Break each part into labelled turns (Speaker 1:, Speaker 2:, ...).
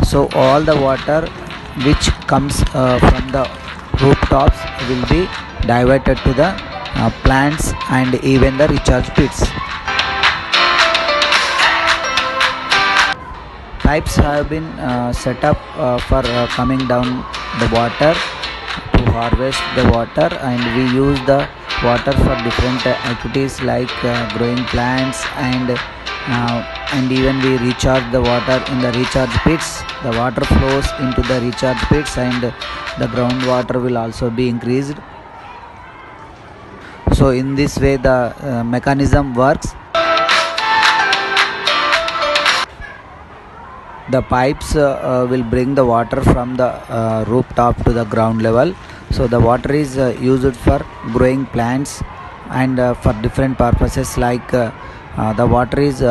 Speaker 1: So all the water which comes from the rooftops will be diverted to the plants and even the recharge pits. Pipes have been set up for coming down the water to harvest the water, and we use the water for different activities like growing plants, and even we recharge the water in the recharge pits. The water flows into the recharge pits and the groundwater will also be increased. So in this way the mechanism works. The pipes will bring the water from the rooftop to the ground level. So the water is used for growing plants and for different purposes, like the water is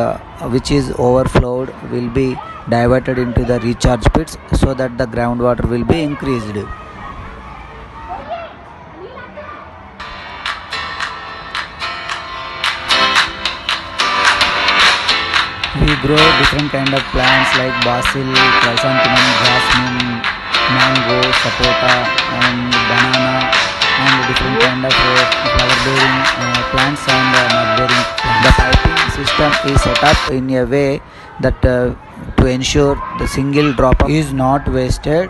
Speaker 1: which is overflowed will be diverted into the recharge pits so that the groundwater will be increased. We grow different kind of plants like basil, chrysanthemum, jasmine, mango, sapota, and banana, and different kind of flower-bearing plants and nut-bearing plants. The piping system is set up in a way that to ensure the single drop is not wasted.